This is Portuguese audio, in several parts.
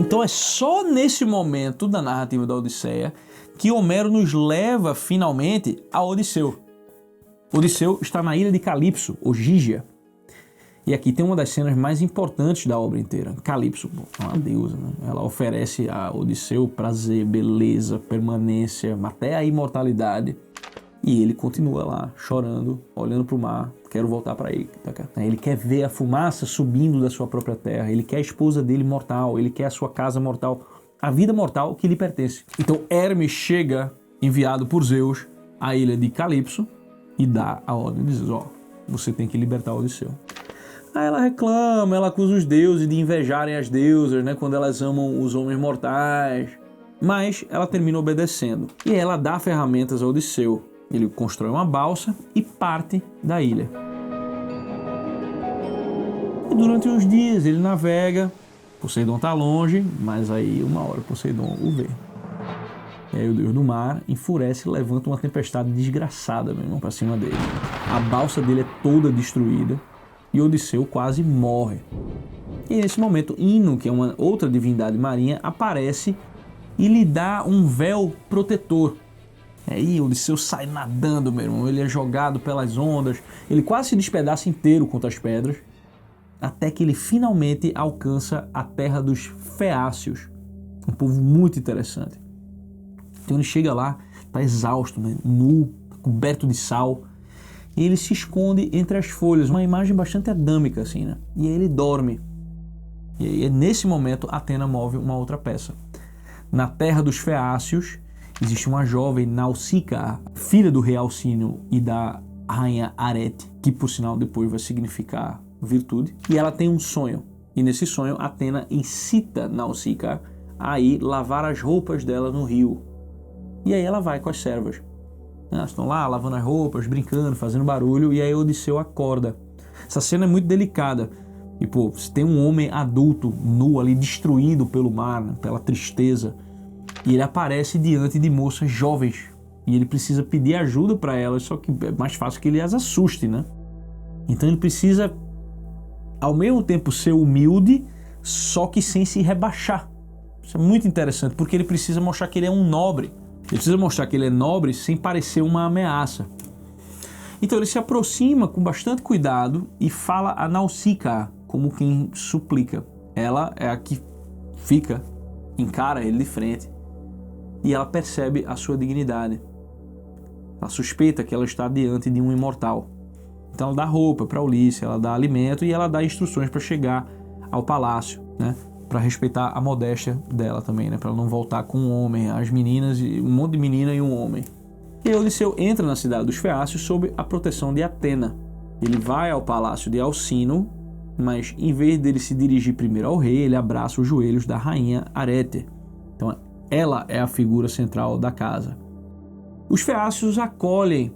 Então é só nesse momento da narrativa da Odisseia que Homero nos leva finalmente a Odisseu. Odisseu está na ilha de Calipso, ou Gígia. E aqui tem uma das cenas mais importantes da obra inteira. Calipso, é uma deusa, né? Ela oferece a Odisseu prazer, beleza, permanência, até a imortalidade. E ele continua lá, chorando, olhando para o mar, quero voltar para ele. Ele quer ver a fumaça subindo da sua própria terra, ele quer a esposa dele mortal, ele quer a sua casa mortal, a vida mortal que lhe pertence. Então Hermes chega, enviado por Zeus, à ilha de Calipso e dá a ordem, diz, você tem que libertar Odisseu. Aí ela reclama, ela acusa os deuses de invejarem as deusas, né, quando elas amam os homens mortais. Mas ela termina obedecendo. E ela dá ferramentas a Odisseu. Ele constrói uma balsa e parte da ilha. E durante uns dias ele navega, Poseidon está longe, mas aí uma hora Poseidon o vê. E aí o deus do mar enfurece e levanta uma tempestade desgraçada, meu irmão, para cima dele. A balsa dele é toda destruída e Odisseu quase morre. E nesse momento Ino, que é uma outra divindade marinha, aparece e lhe dá um véu protetor. Aí Odisseu sai nadando, meu irmão, ele é jogado pelas ondas, ele quase se despedaça inteiro contra as pedras, até que ele finalmente alcança a terra dos Feácios, um povo muito interessante. Então ele chega lá, está exausto, né, nu, coberto de sal, e ele se esconde entre as folhas, uma imagem bastante adâmica assim, né? E aí ele dorme. E aí nesse momento Atena move uma outra peça. Na terra dos Feácios existe uma jovem Nausica, filha do rei Alcínoo e da rainha Arete, que por sinal depois vai significar virtude, e ela tem um sonho. E nesse sonho Atena incita Nausica a ir lavar as roupas dela no rio. E aí ela vai com as servas. Elas estão lá lavando as roupas, brincando, fazendo barulho, e aí Odisseu acorda. Essa cena é muito delicada. E pô, se tem um homem adulto, nu ali, destruído pelo mar, né, pela tristeza, e ele aparece diante de moças jovens. E ele precisa pedir ajuda para elas, só que é mais fácil que ele as assuste, né? Então ele precisa, ao mesmo tempo, ser humilde, só que sem se rebaixar. Isso é muito interessante, porque ele precisa mostrar que ele é um nobre. Ele precisa mostrar que ele é nobre sem parecer uma ameaça. Então ele se aproxima com bastante cuidado e fala a Nausica como quem suplica. Ela é a que fica, encara ele de frente e ela percebe a sua dignidade. Ela suspeita que ela está diante de um imortal. Então ela dá roupa para Ulisses, ela dá alimento e ela dá instruções para chegar ao palácio, né? Para respeitar a modéstia dela também, né? Para ela não voltar com um homem, as meninas, um monte de menina e um homem. E aí Odisseu entra na cidade dos Feácios sob a proteção de Atena. Ele vai ao palácio de Alcínoo, mas em vez dele se dirigir primeiro ao rei, ele abraça os joelhos da rainha Arete. Então ela é a figura central da casa. Os Feácios acolhem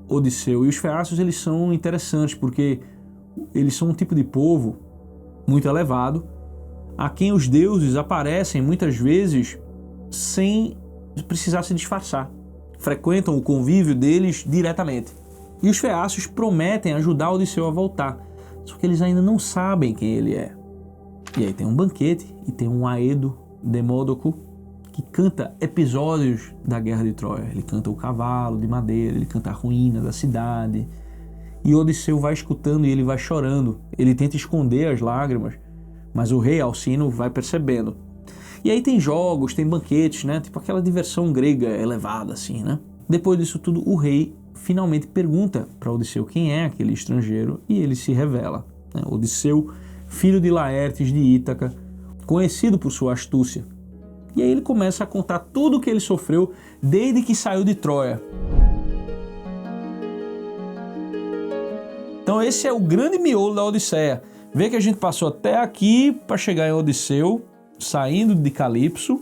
Odisseu, e os Feácios eles são interessantes porque eles são um tipo de povo muito elevado, a quem os deuses aparecem muitas vezes sem precisar se disfarçar. Frequentam o convívio deles diretamente. E os Feácios prometem ajudar Odisseu a voltar, só que eles ainda não sabem quem ele é. E aí tem um banquete e tem um Aedo Demódoco que canta episódios da Guerra de Troia. Ele canta o cavalo de madeira, ele canta a ruína da cidade. E Odisseu vai escutando e ele vai chorando. Ele tenta esconder as lágrimas, mas o rei Alcínoo vai percebendo. E aí tem jogos, tem banquetes, né? Tipo aquela diversão grega elevada assim, né? Depois disso tudo, o rei finalmente pergunta para Odisseu quem é aquele estrangeiro e ele se revela, né? Odisseu, filho de Laertes de Ítaca, conhecido por sua astúcia. E aí ele começa a contar tudo o que ele sofreu desde que saiu de Troia. Então esse é o grande miolo da Odisseia. Vê que a gente passou até aqui para chegar em Odisseu, saindo de Calipso,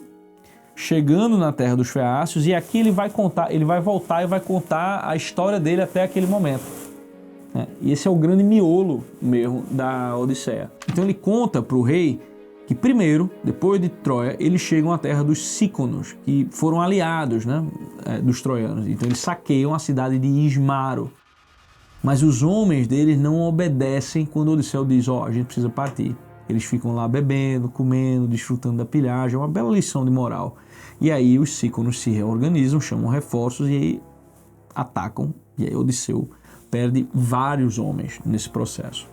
chegando na terra dos Feácios, e aqui ele vai voltar e vai contar a história dele até aquele momento. E esse é o grande miolo mesmo da Odisseia. Então ele conta para o rei que primeiro, depois de Troia, eles chegam à terra dos Síconos, que foram aliados, né, dos troianos. Então eles saqueiam a cidade de Ismaro. Mas os homens deles não obedecem quando Odisseu diz, a gente precisa partir. Eles ficam lá bebendo, comendo, desfrutando da pilhagem, é uma bela lição de moral. E aí os Síconos se reorganizam, chamam reforços e aí atacam. E aí Odisseu perde vários homens nesse processo.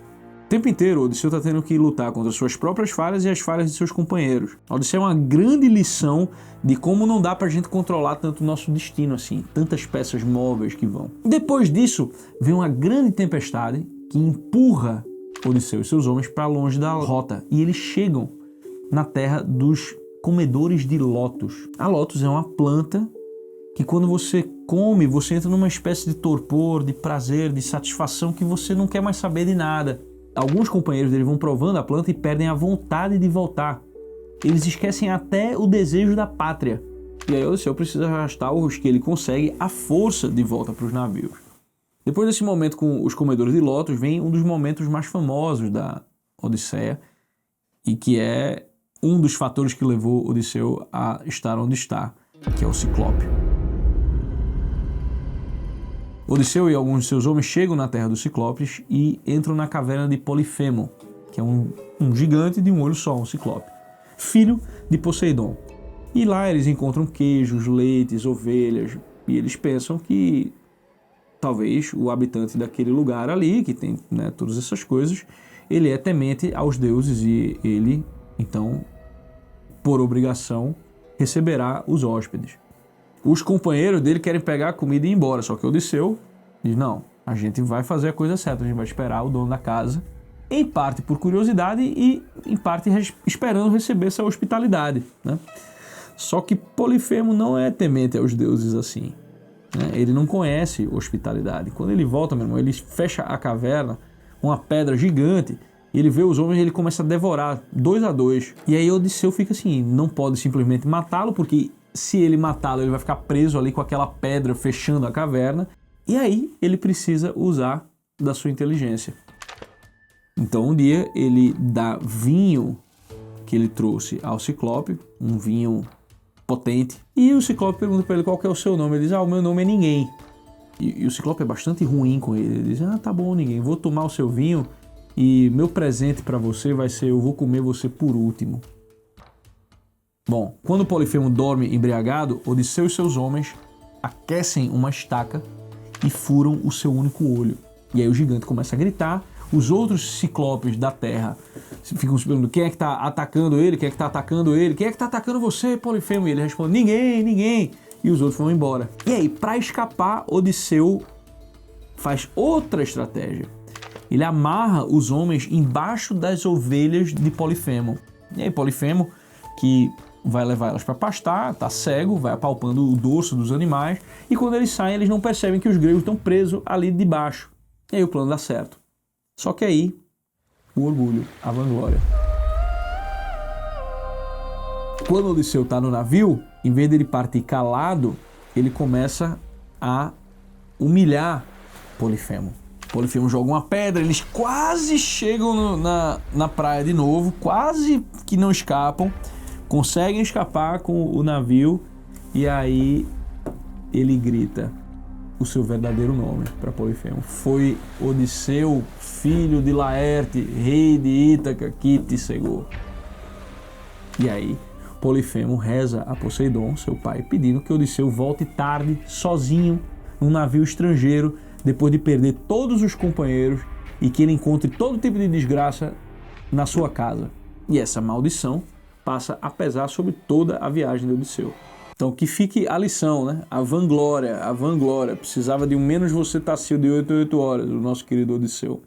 O tempo inteiro, Odisseu está tendo que lutar contra suas próprias falhas e as falhas de seus companheiros. Odisseu é uma grande lição de como não dá pra gente controlar tanto o nosso destino assim, tantas peças móveis que vão. Depois disso, vem uma grande tempestade que empurra Odisseu e seus homens para longe da rota e eles chegam na terra dos comedores de lótus. A lótus é uma planta que quando você come, você entra numa espécie de torpor, de prazer, de satisfação que você não quer mais saber de nada. Alguns companheiros dele vão provando a planta e perdem a vontade de voltar. Eles esquecem até o desejo da pátria. E aí Odisseu precisa arrastar os que ele consegue à força de volta para os navios. Depois desse momento com os comedores de lótus, vem um dos momentos mais famosos da Odisseia e que é um dos fatores que levou Odisseu a estar onde está, que é o Ciclope. Odisseu e alguns de seus homens chegam na terra dos Ciclopes e entram na caverna de Polifemo, que é um gigante de um olho só, um ciclope, filho de Poseidon. E lá eles encontram queijos, leites, ovelhas, e eles pensam que talvez o habitante daquele lugar ali, que tem, né, todas essas coisas, ele é temente aos deuses e ele, então, por obrigação, receberá os hóspedes. Os companheiros dele querem pegar a comida e ir embora, só que Odisseu diz, não, a gente vai fazer a coisa certa, a gente vai esperar o dono da casa, em parte por curiosidade e em parte esperando receber essa hospitalidade, né? Só que Polifemo não é temente aos deuses assim, né? Ele não conhece hospitalidade. Quando ele volta, meu irmão, ele fecha a caverna, uma pedra gigante, e ele vê os homens e ele começa a devorar 2 a 2. E aí Odisseu fica assim, não pode simplesmente matá-lo, porque se ele matá-lo, ele vai ficar preso ali com aquela pedra fechando a caverna. E aí ele precisa usar da sua inteligência. Então um dia ele dá vinho que ele trouxe ao Ciclope, um vinho potente. E o Ciclope pergunta para ele qual que é o seu nome. Ele diz, o meu nome é Ninguém. E o Ciclope é bastante ruim com ele. Ele diz, tá bom, Ninguém, vou tomar o seu vinho e meu presente para você vai ser, eu vou comer você por último. Bom, quando Polifemo dorme embriagado, Odisseu e seus homens aquecem uma estaca e furam o seu único olho. E aí o gigante começa a gritar, os outros ciclopes da terra ficam se perguntando quem é que está atacando ele, quem é que está atacando ele, quem é que está atacando você, Polifemo? E ele responde, ninguém, ninguém. E os outros vão embora. E aí, para escapar, Odisseu faz outra estratégia. Ele amarra os homens embaixo das ovelhas de Polifemo. E aí Polifemo, que vai levar elas para pastar, tá cego, vai apalpando o dorso dos animais, e quando eles saem, eles não percebem que os gregos estão presos ali debaixo. E aí o plano dá certo. Só que aí, o orgulho, a vanglória. Quando Odisseu está no navio, em vez dele partir calado, ele começa a humilhar Polifemo. Polifemo joga uma pedra, eles quase chegam na praia de novo, quase que não escapam, conseguem escapar com o navio, e aí ele grita o seu verdadeiro nome para Polifemo. Foi Odisseu, filho de Laerte, rei de Ítaca, que te cegou. E aí Polifemo reza a Poseidon, seu pai, pedindo que Odisseu volte tarde, sozinho, num navio estrangeiro, depois de perder todos os companheiros, e que ele encontre todo tipo de desgraça na sua casa. E essa maldição passa a pesar sobre toda a viagem de Odisseu. Então que fique a lição, né? A vanglória. Precisava de um menos você Tassilo de 8 a 8 horas, o nosso querido Odisseu.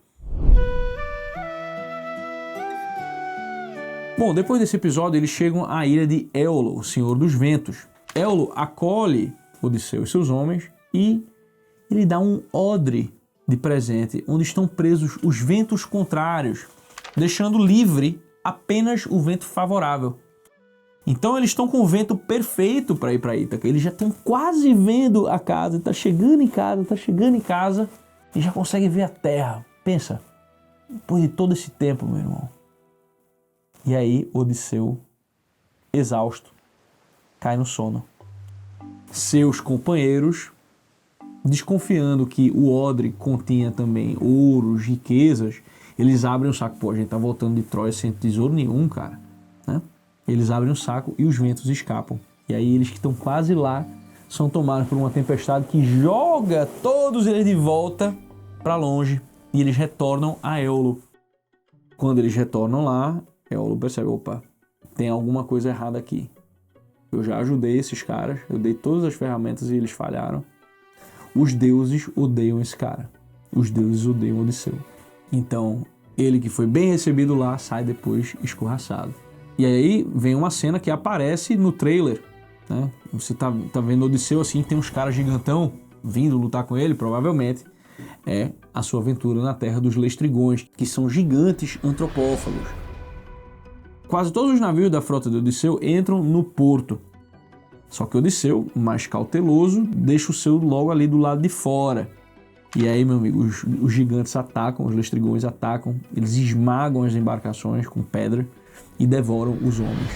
Bom, depois desse episódio, eles chegam à ilha de Éolo, o Senhor dos Ventos. Éolo acolhe Odisseu e seus homens e ele dá um odre de presente, onde estão presos os ventos contrários, deixando livre apenas o vento favorável. Então eles estão com o vento perfeito para ir para Ítaca. Eles já estão quase vendo a casa, está chegando em casa e já conseguem ver a terra. Pensa, depois de todo esse tempo, meu irmão. E aí Odisseu, exausto, cai no sono. Seus companheiros, desconfiando que o odre continha também ouros, riquezas, Eles abrem o saco, pô, a gente tá voltando de Troia sem tesouro nenhum, cara, né? Eles abrem o saco e os ventos escapam. E aí eles que estão quase lá são tomados por uma tempestade que joga todos eles de volta para longe e eles retornam a Éolo. Quando eles retornam lá, Éolo percebe, opa, tem alguma coisa errada aqui. Eu já ajudei esses caras, eu dei todas as ferramentas e eles falharam. Os deuses odeiam esse cara. Os deuses odeiam Odisseu. Então, ele que foi bem recebido lá, sai depois escorraçado. E aí vem uma cena que aparece no trailer, né? Você tá vendo Odisseu assim, tem uns caras gigantão vindo lutar com ele, provavelmente é a sua aventura na terra dos Lestrigões, que são gigantes antropófagos. Quase todos os navios da frota de Odisseu entram no porto. Só que Odisseu, mais cauteloso, deixa o seu logo ali do lado de fora. E aí, meu amigo, os gigantes atacam, os Lestrigões atacam, eles esmagam as embarcações com pedra e devoram os homens.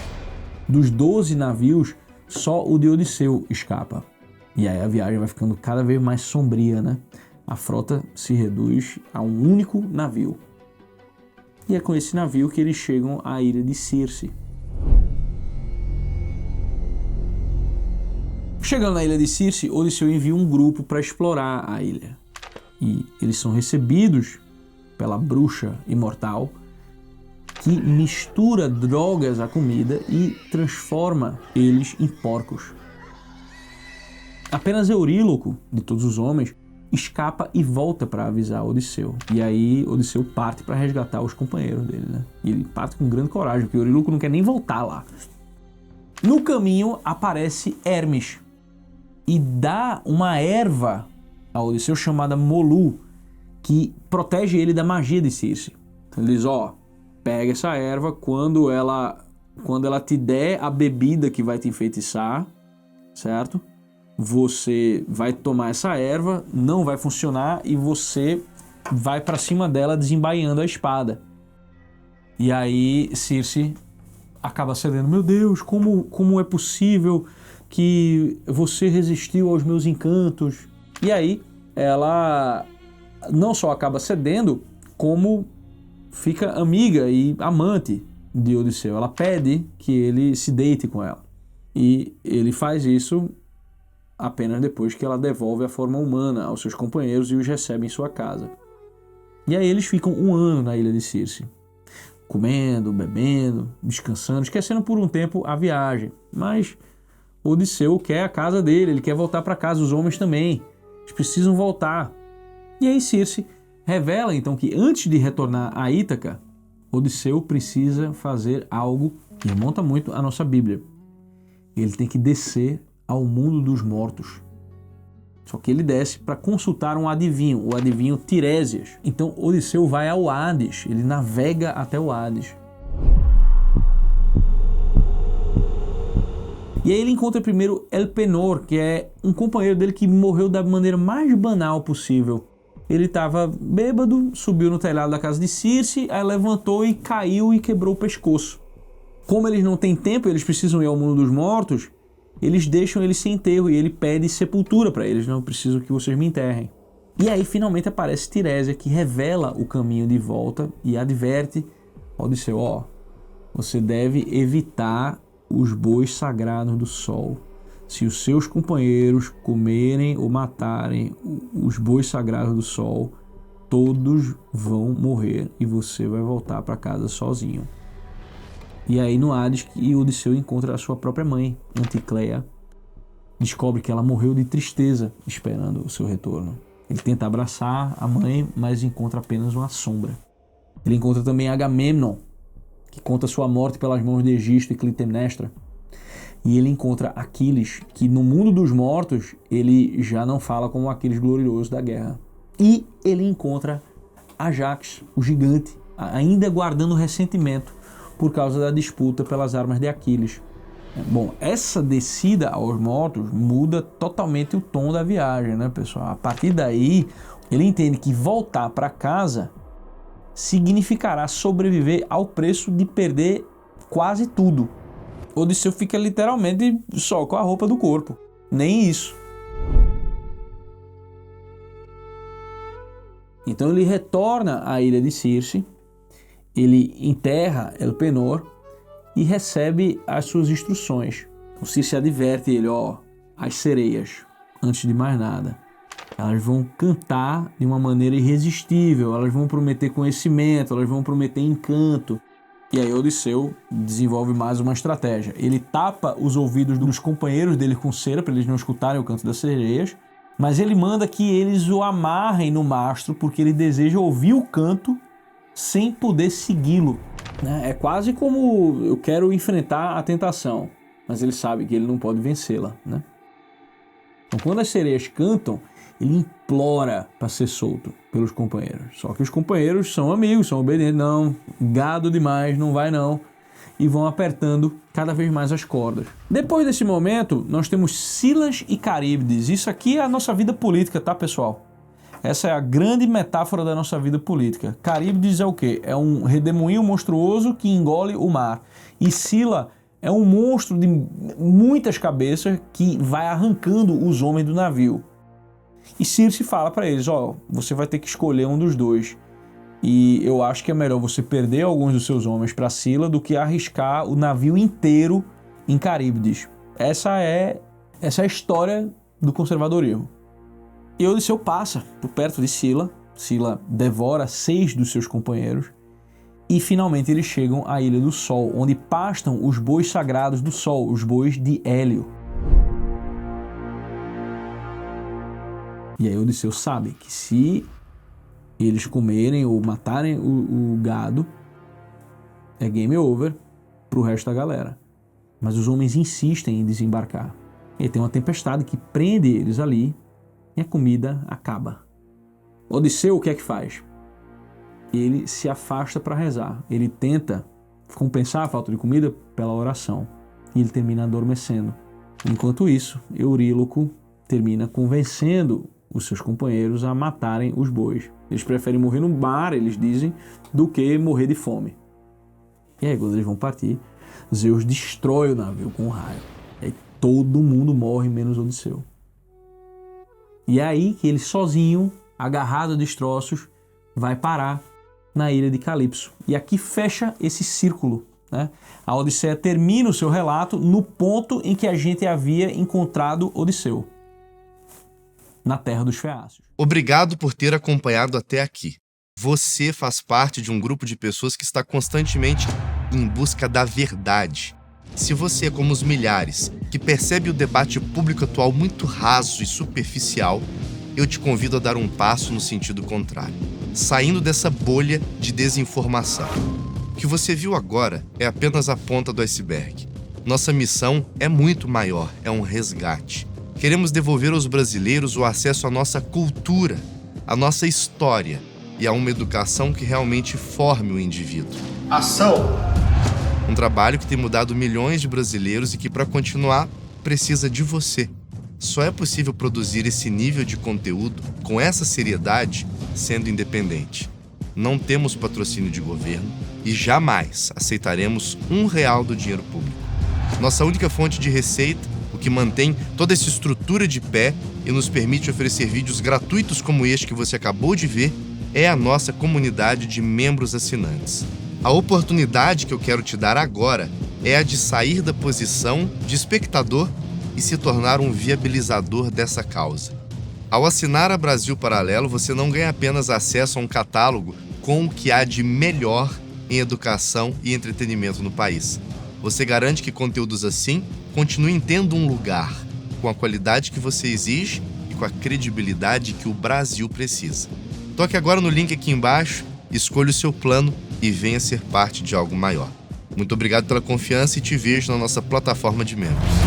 Dos 12 navios, só o de Odisseu escapa. E aí a viagem vai ficando cada vez mais sombria, né? A frota se reduz a um único navio. E é com esse navio que eles chegam à ilha de Circe. Chegando na ilha de Circe, Odisseu envia um grupo para explorar a ilha. E eles são recebidos pela bruxa imortal, que mistura drogas à comida e transforma eles em porcos. Apenas Euríloco, de todos os homens, escapa e volta para avisar Odisseu. E aí Odisseu parte para resgatar os companheiros dele, né? E ele parte com grande coragem, porque Euríloco não quer nem voltar lá. No caminho aparece Hermes e dá uma erva a Odisseu chamada Molu, que protege ele da magia de Circe. Então ele diz, ó, pega essa erva, quando ela te der a bebida que vai te enfeitiçar, certo? Você vai tomar essa erva, não vai funcionar e você vai para cima dela desembaiando a espada. E aí Circe acaba cedendo. Meu Deus, como é possível que você resistiu aos meus encantos? E aí ela não só acaba cedendo, como fica amiga e amante de Odisseu. Ela pede que ele se deite com ela. E ele faz isso apenas depois que ela devolve a forma humana aos seus companheiros e os recebe em sua casa. E aí eles ficam um ano na ilha de Circe, comendo, bebendo, descansando, esquecendo por um tempo a viagem. Mas Odisseu quer a casa dele, ele quer voltar para casa, os homens também. Eles precisam voltar. E aí Circe revela então que antes de retornar a Ítaca, Odisseu precisa fazer algo que remonta muito à nossa Bíblia. Ele tem que descer ao mundo dos mortos. Só que ele desce para consultar um adivinho, o adivinho Tiresias. Então Odisseu vai ao Hades, ele navega até o Hades. E aí ele encontra primeiro Elpenor, que é um companheiro dele que morreu da maneira mais banal possível. Ele estava bêbado, subiu no telhado da casa de Circe, aí levantou e caiu e quebrou o pescoço. Como eles não têm tempo, eles precisam ir ao mundo dos mortos, eles deixam ele sem enterro e ele pede sepultura para eles. Não, preciso que vocês me enterrem. E aí finalmente aparece Tirésia, que revela o caminho de volta e adverte Odisseu, ó, você deve evitar os bois sagrados do sol. Se os seus companheiros comerem ou matarem os bois sagrados do sol, todos vão morrer e você vai voltar para casa sozinho. E aí no Hades que Odisseu encontra a sua própria mãe, Anticleia. Descobre que ela morreu de tristeza esperando o seu retorno. Ele tenta abraçar a mãe, mas encontra apenas uma sombra. Ele encontra também Agamemnon, que conta sua morte pelas mãos de Egisto e Clitemnestra. E ele encontra Aquiles, que no mundo dos mortos ele já não fala como Aquiles glorioso da guerra. E ele encontra Ajax, o gigante, ainda guardando ressentimento por causa da disputa pelas armas de Aquiles. Bom, essa descida aos mortos muda totalmente o tom da viagem, né, pessoal? A partir daí, ele entende que voltar para casa significará sobreviver ao preço de perder quase tudo. Odisseu fica literalmente só com a roupa do corpo. Nem isso. Então ele retorna à ilha de Circe, ele enterra Elpenor e recebe as suas instruções. O Circe adverte ele, as sereias, antes de mais nada, elas vão cantar de uma maneira irresistível, elas vão prometer conhecimento, elas vão prometer encanto. E aí Odisseu desenvolve mais uma estratégia. Ele tapa os ouvidos dos companheiros dele com cera para eles não escutarem o canto das sereias, mas ele manda que eles o amarrem no mastro porque ele deseja ouvir o canto sem poder segui-lo. É quase como eu quero enfrentar a tentação, mas ele sabe que ele não pode vencê-la. Então quando as sereias cantam, ele implora para ser solto pelos companheiros. Só que os companheiros são amigos, são obedientes. Não, gado demais, não vai não. E vão apertando cada vez mais as cordas. Depois desse momento, nós temos Cilas e Caríbides. Isso aqui é a nossa vida política, tá, pessoal? Essa é a grande metáfora da nossa vida política. Caríbides é o quê? É um redemoinho monstruoso que engole o mar. E Sila é um monstro de muitas cabeças que vai arrancando os homens do navio. E Circe fala para eles, você vai ter que escolher um dos dois. E eu acho que é melhor você perder alguns dos seus homens para Sila do que arriscar o navio inteiro em Caríbides. Essa é a história do conservadorismo. E Odisseu passa por perto de Sila. Sila devora 6 dos seus companheiros. E finalmente eles chegam à Ilha do Sol, onde pastam os bois sagrados do Sol, os bois de Hélio. E aí Odisseu sabe que se eles comerem ou matarem o gado, é game over pro resto da galera. Mas os homens insistem em desembarcar. E aí tem uma tempestade que prende eles ali e a comida acaba. Odisseu o que é que faz? Ele se afasta para rezar. Ele tenta compensar a falta de comida pela oração. E ele termina adormecendo. Enquanto isso, Euríloco termina convencendo os seus companheiros a matarem os bois. Eles preferem morrer no mar, eles dizem, do que morrer de fome. E aí, quando eles vão partir, Zeus destrói o navio com um raio. E aí todo mundo morre, menos Odisseu. E é aí que ele sozinho, agarrado a destroços, vai parar na ilha de Calipso. E aqui fecha esse círculo. A Odisseia termina o seu relato no ponto em que a gente havia encontrado Odisseu, na terra dos Feácios. Obrigado por ter acompanhado até aqui. Você faz parte de um grupo de pessoas que está constantemente em busca da verdade. Se você é como os milhares, que percebe o debate público atual muito raso e superficial, eu te convido a dar um passo no sentido contrário, saindo dessa bolha de desinformação. O que você viu agora é apenas a ponta do iceberg. Nossa missão é muito maior, é um resgate. Queremos devolver aos brasileiros o acesso à nossa cultura, à nossa história e a uma educação que realmente forme o indivíduo. Ação! Um trabalho que tem mudado milhões de brasileiros e que, para continuar, precisa de você. Só é possível produzir esse nível de conteúdo com essa seriedade sendo independente. Não temos patrocínio de governo e jamais aceitaremos R$1 do dinheiro público. Nossa única fonte de receita, o que mantém toda essa estrutura de pé e nos permite oferecer vídeos gratuitos como este que você acabou de ver, é a nossa comunidade de membros assinantes. A oportunidade que eu quero te dar agora é a de sair da posição de espectador e se tornar um viabilizador dessa causa. Ao assinar a Brasil Paralelo, você não ganha apenas acesso a um catálogo com o que há de melhor em educação e entretenimento no país. Você garante que conteúdos assim continuem tendo um lugar, com a qualidade que você exige e com a credibilidade que o Brasil precisa. Toque agora no link aqui embaixo, escolha o seu plano e venha ser parte de algo maior. Muito obrigado pela confiança e te vejo na nossa plataforma de membros.